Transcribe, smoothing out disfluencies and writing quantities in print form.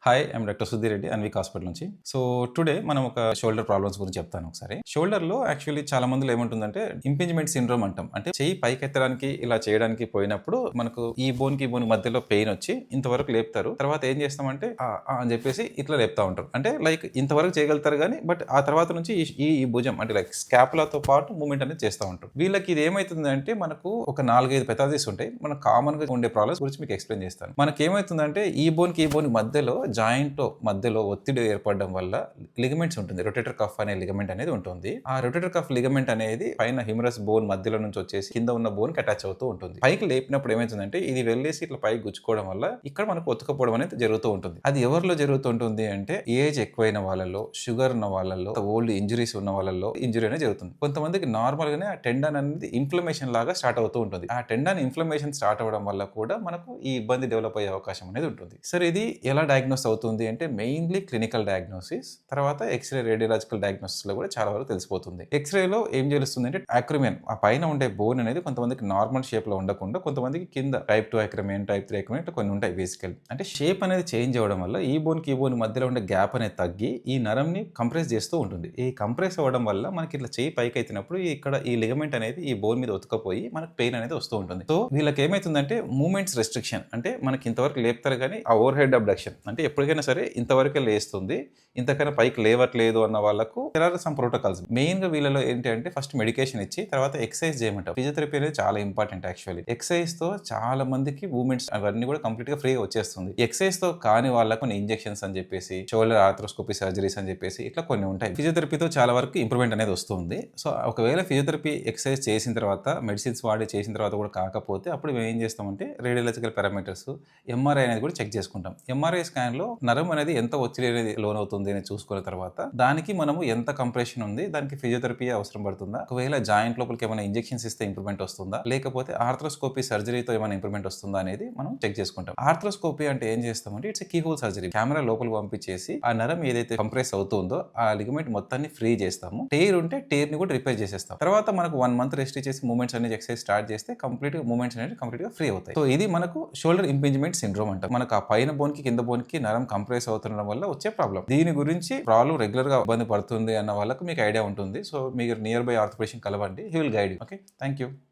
Hi, I'm doctor Sudheer Reddy Anvik hospital నుంచి. So today మనం ఒక షోల్డర్ ప్రాబ్లమ్స్ గురించి చెప్తాను ఒకసారి. షోల్డర్లో యాక్చువల్లీ చాలా మందిలో ఏముంటుందంటే ఇంపింజ్మెంట్ సిండ్రోమ్ అంటాం. అంటే చెయ్యి పైకెత్తడానికి ఇలా చేయడానికి పోయినప్పుడు మనకు ఈ బోన్కి మధ్యలో పెయిన్ వచ్చి ఇంతవరకు లేపుతారు. తర్వాత ఏం చేస్తామంటే అని చెప్పేసి ఇట్లా లేపుతా ఉంటారు. అంటే లైక్ ఇంతవరకు చేయగలుగుతారు కానీ బట్ ఆ తర్వాత నుంచి ఈ భుజం అంటే లైక్ స్కాపులాతో పాటు మూవ్మెంట్ అనేది చేస్తూ ఉంటారు. వీళ్ళకి ఇది ఏమవుతుందంటే మనకు ఒక 4-5 పెథాలజీస్ ఉంటాయి. మనకు కామన్ గా ఉండే ప్రాబ్లమ్స్ గురించి మీకు ఎక్స్ప్లెయిన్ చేస్తాను. మనకి ఏమవుతుందంటే ఈ బోన్కి మధ్యలో జాయింట్ మధ్యలో ఒత్తిడి ఏర్పడడం వల్ల లిగమెంట్స్ ఉంటుంది. రొటేటర్ కఫ్ అనే లిగమెంట్ అనేది ఉంటుంది. ఆ రొటేటర్ కఫ్ లిగమెంట్ అనేది పైన హ్యూమరస్ బోన్ మధ్యలో నుంచి వచ్చేసి కింద ఉన్న బోన్ కి అటాచ్ అవుతూ ఉంటుంది. పైకి లేపినప్పుడు ఏమవుతుందంటే ఇది వెళ్ళేసి ఇట్లా పైకి గుచ్చుకోవడం వల్ల ఇక్కడ మనకు ఒత్తుకపోవడం అనేది జరుగుతూ ఉంటుంది. అది ఎవరిలో జరుగుతుంటుంది అంటే ఏజ్ ఎక్కువైన వాళ్ళలో, షుగర్ ఉన్న వాళ్ళలో, ఓల్డ్ ఇంజురీస్ ఉన్న వాళ్ళలో ఇంజురీ అనేది జరుగుతుంది. కొంతమందికి నార్మల్ గానే ఆ టెండన్ అనేది ఇన్ఫ్లమేషన్ లాగా స్టార్ట్ అవుతూ ఉంటుంది. ఆ టెండన్ ఇన్ఫ్లమేషన్ స్టార్ట్ అవ్వడం వల్ల కూడా మనకు ఈ ఇబ్బంది డెవలప్ అయ్యే అవకాశం అనేది ఉంటుంది. సరే, ఇది ఎలా డయాగ్నోస్ అవుతుంది అంటే మెయిన్లీ క్లినికల్ డయాగ్నోసిస్, తర్వాత ఎక్స్రే రేడియోలాజికల్ డయాగ్నోసిస్ లో కూడా చాలా వరకు తెలిసిపోతుంది. ఎక్స్రేలో ఏం తెలుస్తుంది అంటే అక్రిమియన్, ఆ పైన ఉండే బోన్ అనేది కొంతమందికి నార్మల్ షేప్ లో ఉండకుండా కొంతమందికి కింద టైప్ 2 అక్రిమియన్, టైప్ 3 అక్రిమియన్ ఇట్లా కొన్ని ఉంటాయి. బేసికల్ అంటే షేప్ అనేది చేంజ్ అవ్వడం వల్ల ఈ బోన్ మధ్యలో ఉండే గ్యాప్ అనేది తగ్గి ఈ నరంని కంప్రెస్ చేస్తూ ఉంటుంది. ఈ కంప్రెస్ అవ్వడం వల్ల మనకి ఇట్లా చేయి పైకి ఎత్తినప్పుడు ఇక్కడ ఈ లిగమెంట్ అనేది ఈ బోన్ మీద ఉతకపోయి మనకు పెయిన్ అనేది వస్తూ ఉంటుంది. సో వీళ్ళకి ఏమైతుందంటే మూమెంట్స్ రెస్ట్రిక్షన్, అంటే మనకి ఇంతవరకు లేపుతారు కానీ ఆ ఓవర్ హెడ్ అబ్డక్షన్ అంటే ఎప్పటికైనా సరే ఇంతవరకే లేస్తుంది, ఇంతకైనా పైకి లేవట్లేదు అన్న వాళ్ళకు సమ్ ప్రోటోకాల్స్. మెయిన్ గా వీళ్ళలో ఏంటి అంటే ఫస్ట్ మెడికేషన్ ఇచ్చి తర్వాత ఎక్సర్సైజ్ చేయమంటారు. ఫిజియోథెరపీ అనేది చాలా ఇంపార్టెంట్. యాక్చువల్లీ ఎక్సర్సైజ్ తో చాలా మందికి మూవ్మెంట్స్ అవన్నీ కూడా కంప్లీట్ గా ఫ్రీగా వచ్చేస్తుంది. ఎక్సర్సైజ్ తో కాని వాళ్ళకు కొన్ని ఇంజెక్షన్స్ అని చెప్పేసి, షోల్డర్ ఆర్థ్రోస్కోపీ సర్జరీస్ అని చెప్పేసి ఇట్లా కొన్ని ఉంటాయి. ఫిజియోథెరపీతో చాలా వరకు ఇంప్రూవ్మెంట్ అనేది వస్తుంది. సో ఒకవేళ ఫిజియోథెరపీ ఎక్సర్సైజ్ చేసిన తర్వాత, మెడిసిన్స్ వాడి చేసిన తర్వాత కూడా కాకపోతే అప్పుడు మేము ఏం చేస్తామంటే రేడియోలాజికల్ పారామీటర్స్, ఎంఆర్ఐ అనేది కూడా చెక్ చేసుకుంటాం. ఎంఆర్ఐ స్కాన్ లో నరం అనేది ఎంత ఒత్తిడి అనేది లోన్ అవుతుంది అని చూసుకున్న తర్వాత దానికి మనము ఎంత కంప్రెషన్ ఉంది, దానికి ఫిజియోథెరపీ అవసరం పడుతుందా, ఒకవేళ జాయింట్ లోపలికి ఏమైనా ఇంజెక్షన్స్ ఇస్తే ఇంప్రూవ్మెంట్ వస్తుందా, లేకపోతే ఆర్థ్రోస్కోపీ సర్జరీతో ఏమైనా ఇంప్రూవ్మెంట్ వస్తుందా అనేది మనం చెక్ చేసుకుంటాం. ఆర్థ్రోస్కోపీ అంటే ఏం చేస్తామంటే it's keyhole surgery. Camera లోపలికి పంపించేసి ఆ నరం ఏదైతే కంప్రెస్ అవుతుందో ఆ లిగమెంట్ మొత్తాన్ని ఫ్రీ చేస్తాము. టేర్ ఉంటే టేర్ ని కూడా రిపేర్ చేసేస్తాం. తర్వాత మనకు 1 మంత్ రెస్ట్ చేసి మూవ్మెంట్స్ అనేది ఎక్సర్సైజ్ స్టార్ట్ చేస్తే కంప్లీట్ గా మూవ్మెంట్స్ అనేది కంప్లీట్ గా ఫ్రీ అవుతాయి. సో ఇది మనకు షోల్డర్ ఇంపింజ్మెంట్ సిండ్రోమ్ అంటాం. మనకు ఆ పైన బోన్ కి కింద బోన్ కి నరం కంప్రెస్ అవుతుండడం వల్ల వచ్చే ప్రాబ్లం. దీని గురించి ప్రాబ్లం రెగ్యులర్ గా ఇబ్బంది పడుతుంది అన్న వాళ్ళకు మీకు ఐడియా ఉంటుంది. సో మీరు నియర్ బై ఆర్థోపెడిషన్ కలవండి. He will guide you. Okay, thank you.